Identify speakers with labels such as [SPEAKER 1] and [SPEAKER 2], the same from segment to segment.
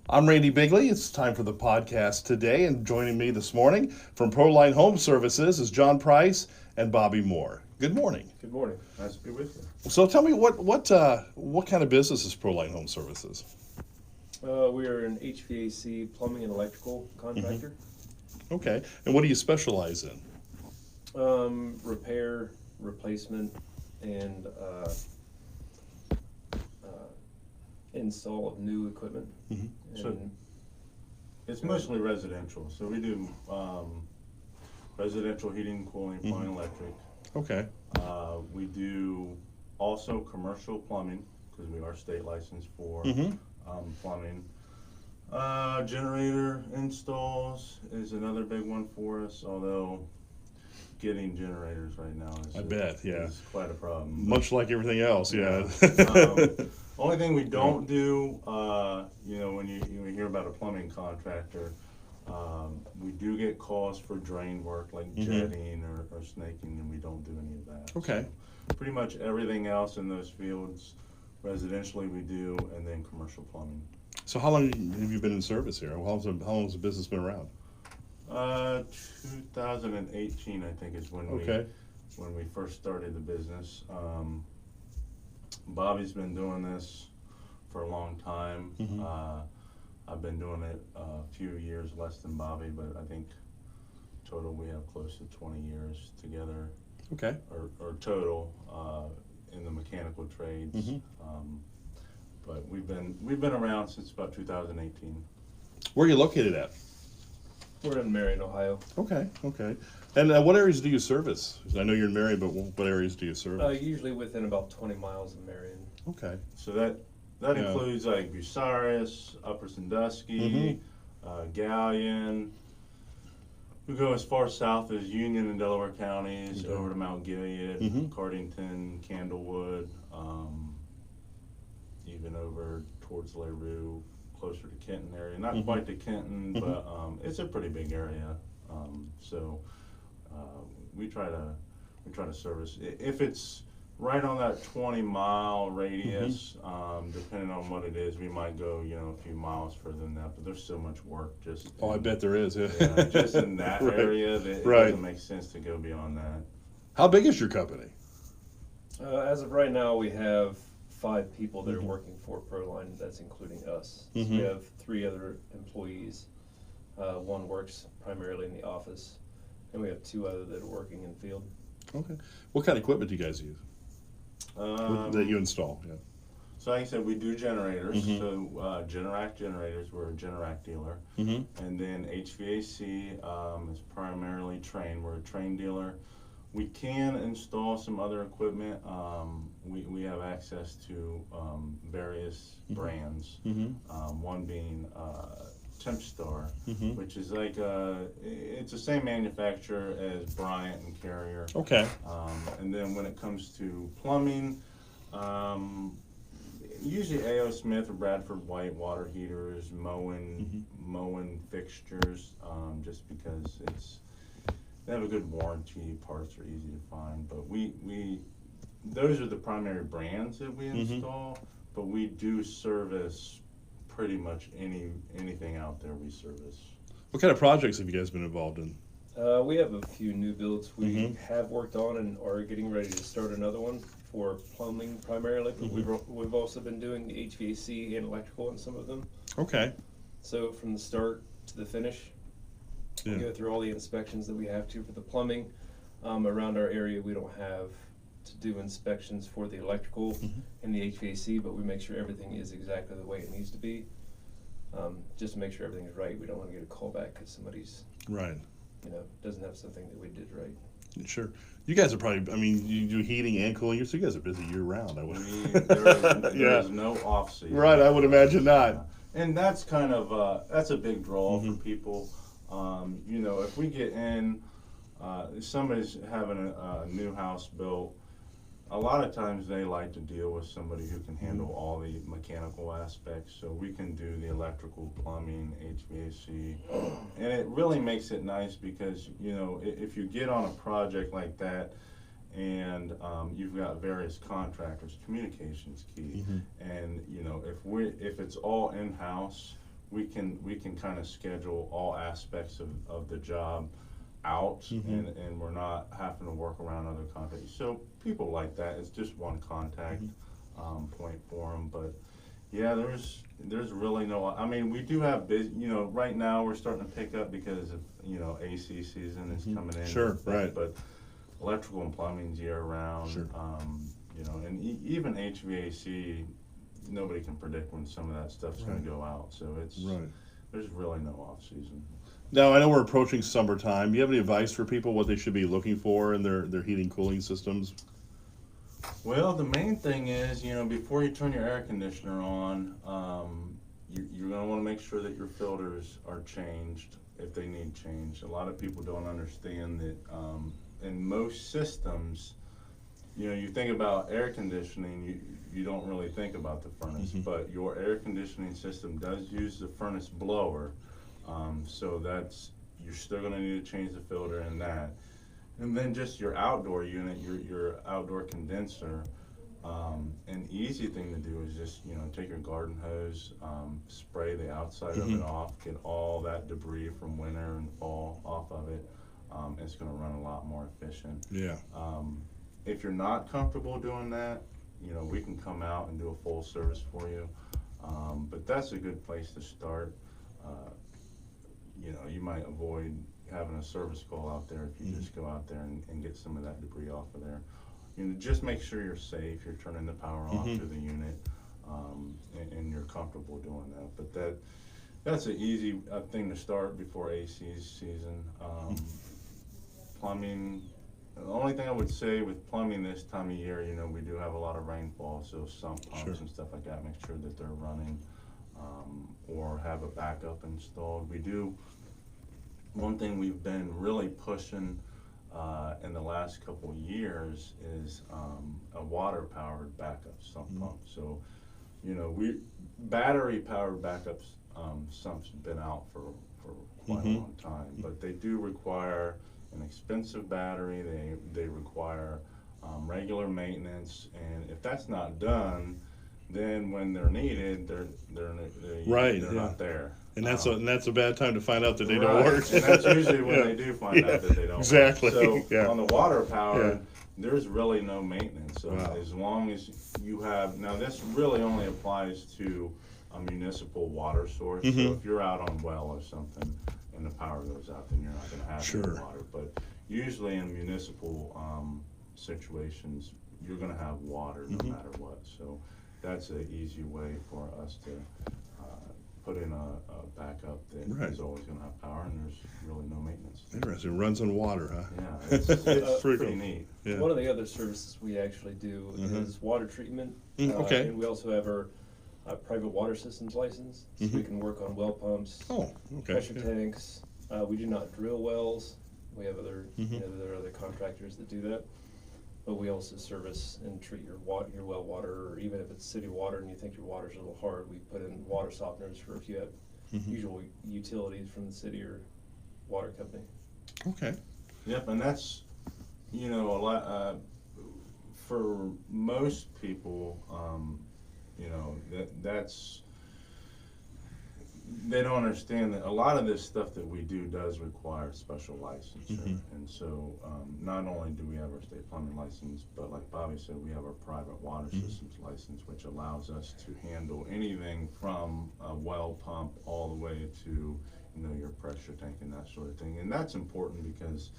[SPEAKER 1] I'm Randy Bigley. It's time for the podcast today, and joining me this morning from Proline Home Services is John Price and Bobby Moore. Good morning.
[SPEAKER 2] Good morning. Nice to be with you.
[SPEAKER 1] So tell me what kind of business is Proline Home Services?
[SPEAKER 2] We are an HVAC plumbing and electrical contractor.
[SPEAKER 1] Okay, and what do you specialize in?
[SPEAKER 2] Repair, replacement, and install of new equipment.
[SPEAKER 1] Mhm.
[SPEAKER 2] And
[SPEAKER 3] It's mostly residential, so we do residential heating, cooling, plumbing, electric.
[SPEAKER 1] Okay,
[SPEAKER 3] We do also commercial plumbing, because we are state licensed for plumbing. Generator installs is another big one for us, although getting generators right now
[SPEAKER 1] I bet, yeah.
[SPEAKER 3] is quite a problem.
[SPEAKER 1] Much like everything else, yeah.
[SPEAKER 3] Only thing we don't do, when you hear about a plumbing contractor, we do get calls for drain work like jetting or snaking, and we don't do any of that.
[SPEAKER 1] Okay.
[SPEAKER 3] So pretty much everything else in those fields, residentially we do, and then commercial plumbing.
[SPEAKER 1] So how long have you been in service here? How long has the business been around?
[SPEAKER 3] 2018, I think, is when we first started the business. Bobby's been doing this for a long time. I've been doing it a few years less than Bobby, but I think total we have close to 20 years together.
[SPEAKER 1] Okay.
[SPEAKER 3] Or total in the mechanical trades. But we've been around since about 2018.
[SPEAKER 1] Where are you located at?
[SPEAKER 2] we're in Marion, Ohio.
[SPEAKER 1] Okay. And what areas do you service? I know you're in Marion, but what areas do you service?
[SPEAKER 2] Usually within about 20 miles of Marion.
[SPEAKER 1] Okay.
[SPEAKER 3] So that includes like Bucyrus, Upper Sandusky, Galleon. We go as far south as Union and Delaware counties, over to Mount Gilead, Cardington, Candlewood, even over towards LaRue, closer to Kenton area. Not quite to Kenton, but it's a pretty big area. So we try to service. If it's right on that 20-mile radius, depending on what it is, we might go a few miles further than that. But there's so much work just.
[SPEAKER 1] I bet there is. Yeah.
[SPEAKER 3] Just in that area that it doesn't make sense to go beyond that.
[SPEAKER 1] How big is your company?
[SPEAKER 2] As of right now, we have 5 people that are working for Proline. That's including us. So we have 3 other employees. One works primarily in the office, and we have 2 other that are working in field.
[SPEAKER 1] Okay. What kind of equipment do you guys use that you install? Yeah.
[SPEAKER 3] So like I said, we do generators. So Generac generators, we're a Generac dealer. And then HVAC is primarily Trane. We're a Trane dealer. We can install some other equipment. We have access to various brands. One being Tempstar, which is like it's the same manufacturer as Bryant and Carrier.
[SPEAKER 1] Okay.
[SPEAKER 3] And then when it comes to plumbing, usually A.O. Smith or Bradford White water heaters, mowing fixtures, just because they have a good warranty. Parts are easy to find, but those are the primary brands that we install. But we do service pretty much anything out there. We service.
[SPEAKER 1] What kind of projects have you guys been involved in?
[SPEAKER 2] We have a few new builds we have worked on and are getting ready to start another one for plumbing primarily, but we've also been doing the HVAC and electrical in some of them.
[SPEAKER 1] Okay.
[SPEAKER 2] So from the start to the finish, we go through all the inspections that we have to for the plumbing. Around our area, we don't have to do inspections for the electrical and the HVAC, but we make sure everything is exactly the way it needs to be. Just to make sure everything is right. We don't want to get a call back because somebody's doesn't have something that we did right.
[SPEAKER 1] Sure. You guys are probably, you do heating and cooling, so you guys are busy year round, I would.
[SPEAKER 3] There is no off season.
[SPEAKER 1] Right, I would imagine not.
[SPEAKER 3] And that's kind of, that's a big draw for people. If we get in, if somebody's having a new house built, a lot of times they like to deal with somebody who can handle all the mechanical aspects. So we can do the electrical, plumbing, HVAC, and it really makes it nice because if you get on a project like that and you've got various contractors, communication's key. And if it's all in-house, we can kind of schedule all aspects of the job out, and we're not having to work around other contacts. So people like that. It's just one contact point for them. But yeah, there's really no. I mean, we do have right now we're starting to pick up because of AC season is coming in.
[SPEAKER 1] Sure, right.
[SPEAKER 3] But electrical and plumbing's year round.
[SPEAKER 1] Sure.
[SPEAKER 3] And even HVAC, nobody can predict when some of that stuff's going to go out. So there's really no off season.
[SPEAKER 1] Now, I know we're approaching summertime. Do you have any advice for people what they should be looking for in their heating cooling systems?
[SPEAKER 3] Well, the main thing is, before you turn your air conditioner on, you're going to want to make sure that your filters are changed if they need changed. A lot of people don't understand that in most systems, you think about air conditioning, you don't really think about the furnace, but your air conditioning system does use the furnace blower, so you're still going to need to change the filter in that. And then just your outdoor unit, your outdoor condenser, an easy thing to do is just take your garden hose, spray the outside of it off, get all that debris from winter and fall off of it. It's going to run a lot more efficient.
[SPEAKER 1] Yeah.
[SPEAKER 3] If you're not comfortable doing that, we can come out and do a full service for you. But that's a good place to start. You might avoid having a service call out there if you just go out there and get some of that debris off of there. Just make sure you're safe, you're turning the power off to the unit, and you're comfortable doing that. But that's an easy thing to start before AC season. Plumbing, the only thing I would say with plumbing this time of year, we do have a lot of rainfall, so sump pumps and stuff like that, make sure that they're running, or have a backup installed. One thing we've been really pushing in the last couple years is a water-powered backup sump pump. So, battery-powered backup sumps have been out for quite a long time, but they do require an expensive battery. They require regular maintenance, and if that's not done, then when they're needed, they're not there.
[SPEAKER 1] And that's a bad time to find out that they don't work.
[SPEAKER 3] And that's usually when they do find out that they don't
[SPEAKER 1] exactly.
[SPEAKER 3] work. So
[SPEAKER 1] on
[SPEAKER 3] the water power, there's really no maintenance. So as long as you have, now this really only applies to a municipal water source. So if you're out on well or something and the power goes out, then you're not going to have any water. But usually in municipal situations, you're going to have water no matter what. So that's an easy way for us to put in a backup that is always going to have power, and there's really no maintenance.
[SPEAKER 1] Interesting. It runs on water, huh?
[SPEAKER 3] Yeah, it's pretty neat.
[SPEAKER 2] Yeah. One of the other services we actually do is water treatment.
[SPEAKER 1] Okay.
[SPEAKER 2] And we also have our private water systems license, so we can work on well pumps, pressure tanks. We do not drill wells. We have other, there are other contractors that do that. But we also service and treat your well water, or even if it's city water and you think your water's a little hard, we put in water softeners for if you have usual utilities from the city or water company.
[SPEAKER 1] Okay.
[SPEAKER 3] Yep, and that's, a lot, for most people, that's, they don't understand that a lot of this stuff that we do does require special licensure. And so not only do we have our state plumbing license, but like Bobby said, we have our private water systems license, which allows us to handle anything from a well pump all the way to your pressure tank and that sort of thing. And that's important because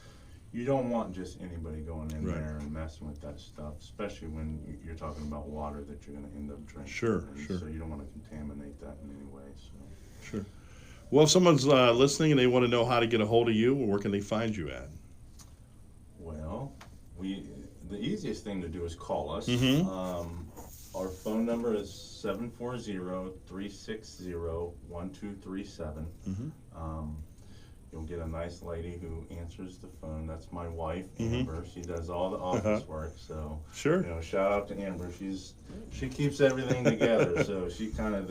[SPEAKER 3] you don't want just anybody going in there and messing with that stuff, especially when you're talking about water that you're going to end up drinking.
[SPEAKER 1] Sure.
[SPEAKER 3] So you don't want to contaminate that in any way. So.
[SPEAKER 1] Sure. Well, if someone's listening and they want to know how to get a hold of you, where can they find you at?
[SPEAKER 3] Well, the easiest thing to do is call us. Our phone number is 740-360-1237. You'll get a nice lady who answers the phone. That's my wife, Amber. She does all the office work. So, shout out to Amber. She keeps everything together. So she kind of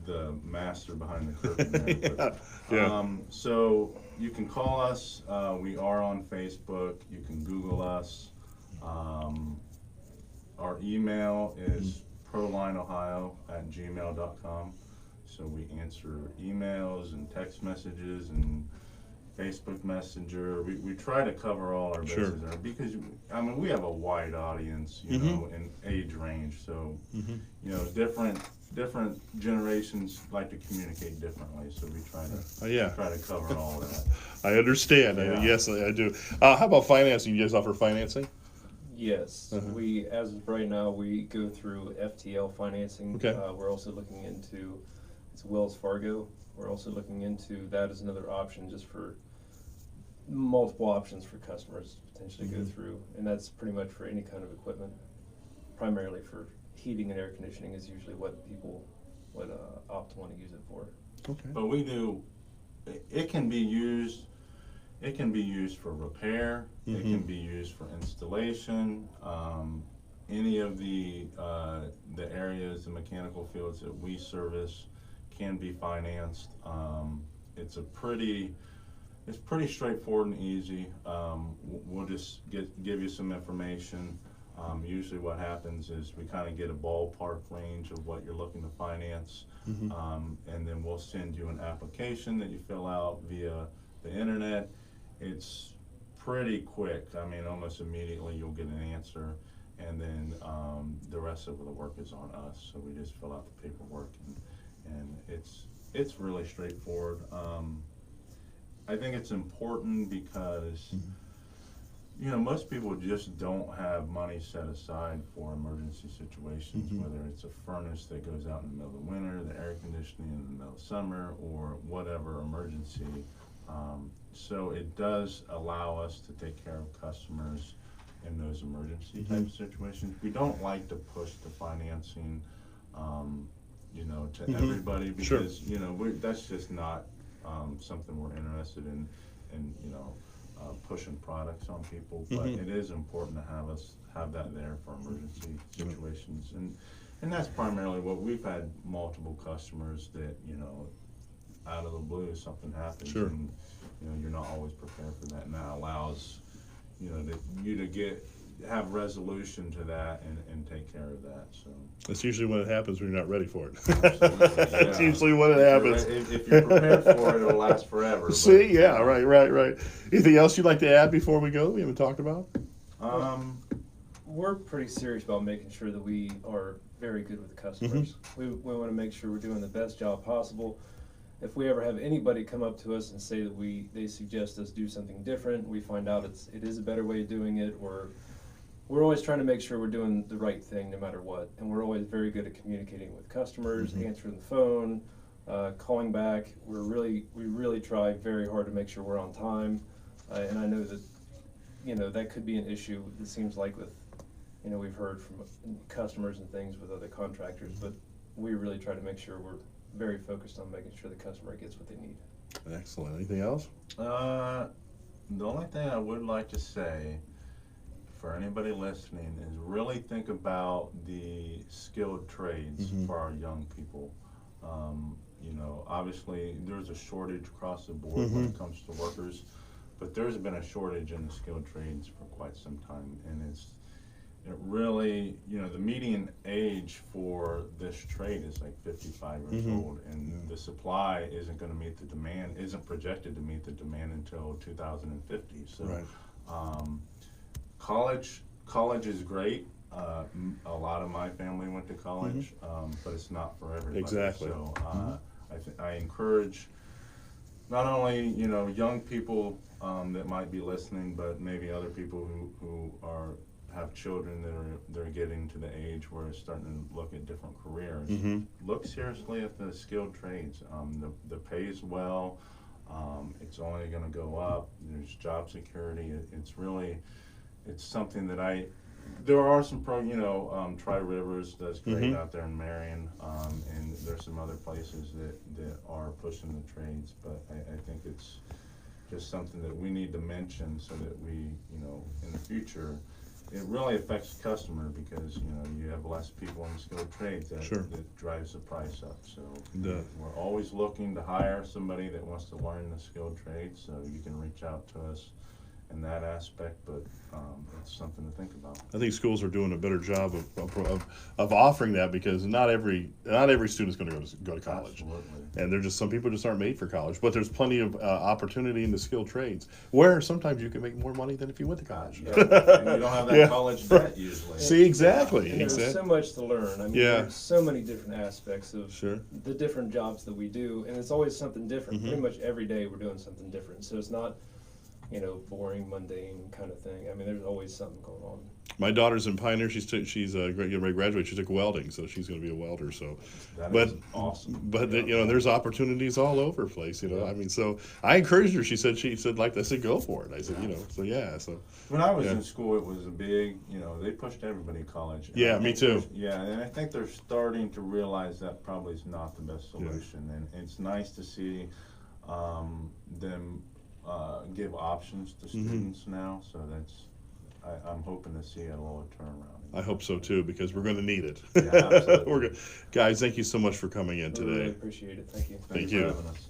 [SPEAKER 3] the master behind the curtain there. But, so you can call us. We are on Facebook. You can Google us. Our email is prolineohio@gmail.com. So we answer emails and text messages and Facebook Messenger. We try to cover all our
[SPEAKER 1] Sure.
[SPEAKER 3] bases there because, I mean, we have a wide audience, you know, in age range. So, you know, different generations like to communicate differently. So we try to try to cover all that.
[SPEAKER 1] I understand.
[SPEAKER 3] Yeah.
[SPEAKER 1] Yes, I do. How about financing? You guys offer financing?
[SPEAKER 2] Yes, we, as of right now, we go through FTL financing.
[SPEAKER 1] Okay.
[SPEAKER 2] We're also looking into, it's Wells Fargo. We're also looking into that as another option, just for multiple options for customers to potentially go through. And that's pretty much for any kind of equipment, primarily for heating and air conditioning is usually what people would opt to want to use it for.
[SPEAKER 1] Okay.
[SPEAKER 3] But we do, it can be used for repair, it can be used for installation, any of the areas, the mechanical fields that we service can be financed. It's pretty straightforward and easy. We'll just give you some information. Usually what happens is we kind of get a ballpark range of what you're looking to finance, and then we'll send you an application that you fill out via the internet. It's pretty quick. I mean, almost immediately you'll get an answer, and then the rest of the work is on us. So we just fill out the paperwork, and it's really straightforward. I think it's important because you know, most people just don't have money set aside for emergency situations, whether it's a furnace that goes out in the middle of the winter, the air conditioning in the middle of summer, or whatever emergency. So it does allow us to take care of customers in those emergency type situations. We don't like to push the financing, you know, to everybody because, you know, that's just not something we're interested in, you know, pushing products on people, but it is important to have that there for emergency situations, and that's primarily what we've had multiple customers that, you know, out of the blue something happens, and you know, you're not always prepared for that, and that allows, you know, you to have resolution to that and take care of that. So
[SPEAKER 1] that's usually when it happens when you're not ready for it.
[SPEAKER 3] Absolutely,
[SPEAKER 1] That's usually when it happens.
[SPEAKER 3] If you're prepared for it, it'll last forever.
[SPEAKER 1] See, yeah, right. Anything else you'd like to add before we go? We haven't talked about.
[SPEAKER 2] We're pretty serious about making sure that we are very good with the customers. We want to make sure we're doing the best job possible. If we ever have anybody come up to us and say that they suggest us do something different, we find out it is a better way of doing it, or we're always trying to make sure we're doing the right thing no matter what. And we're always very good at communicating with customers, answering the phone, calling back. We really try very hard to make sure we're on time. And I know that, you know, that could be an issue. It seems like with, you know, we've heard from customers and things with other contractors, but we really try to make sure we're very focused on making sure the customer gets what they need.
[SPEAKER 1] Excellent. Anything else?
[SPEAKER 3] The only thing I would like to say for anybody listening is really think about the skilled trades for our young people. You know, obviously there's a shortage across the board when it comes to workers, but there's been a shortage in the skilled trades for quite some time, and it really, you know, the median age for this trade is like 55 years old, and the supply isn't going to meet the demand, isn't projected to meet the demand until 2050. So college is great. A lot of my family went to college, but it's not for everybody.
[SPEAKER 1] Exactly.
[SPEAKER 3] So I encourage not only, you know, young people that might be listening, but maybe other people who have children that are getting to the age where it's starting to look at different careers. Look seriously at the skilled trades. The pay is well. It's only going to go up. There's job security. It's something that there are some Tri Rivers does great out there in Marion, and there's some other places that are pushing the trades, but I think it's just something that we need to mention so that we, you know, in the future, it really affects the customer because, you know, you have less people in skilled trades that drives the price up. So we're always looking to hire somebody that wants to learn the skilled trade, so you can reach out to us in that aspect, but it's something to think about.
[SPEAKER 1] I think schools are doing a better job of offering that, because not every student is going to go to college.
[SPEAKER 3] Absolutely.
[SPEAKER 1] And some people just aren't made for college, but there's plenty of opportunity in the skilled trades where sometimes you can make more money than if you went to college.
[SPEAKER 3] Yeah. And you don't have that
[SPEAKER 1] Yeah.
[SPEAKER 3] college debt usually.
[SPEAKER 1] See, exactly.
[SPEAKER 2] And there's so much to learn. I mean,
[SPEAKER 1] Yeah.
[SPEAKER 2] there's so many different aspects of
[SPEAKER 1] Sure.
[SPEAKER 2] the different jobs that we do, and it's always something different. Pretty much every day we're doing something different. So it's not, boring, mundane kind of thing. I mean, there's always something going on.
[SPEAKER 1] My daughter's in Pioneer. She's getting ready to graduate. She took welding, so she's going to be a welder. So,
[SPEAKER 3] That
[SPEAKER 1] but
[SPEAKER 3] is awesome.
[SPEAKER 1] but there's opportunities all over the place. I mean, so I encouraged her. She said I said go for it. I said so yeah. So
[SPEAKER 3] when I was
[SPEAKER 1] Yeah.
[SPEAKER 3] in school, it was a big, they pushed everybody to college. And
[SPEAKER 1] Yeah,
[SPEAKER 3] I
[SPEAKER 1] me
[SPEAKER 3] think
[SPEAKER 1] too.
[SPEAKER 3] Yeah, and I think they're starting to realize that probably is not the best solution. And it's nice to see them give options to students now. So I'm hoping to see a little turnaround.
[SPEAKER 1] I hope so too, because we're going to need it.
[SPEAKER 3] Yeah, absolutely.
[SPEAKER 1] Guys, thank you so much for coming in
[SPEAKER 2] We really
[SPEAKER 1] today.
[SPEAKER 2] appreciate it. Thank you.
[SPEAKER 3] Thanks
[SPEAKER 1] you.
[SPEAKER 3] for having us.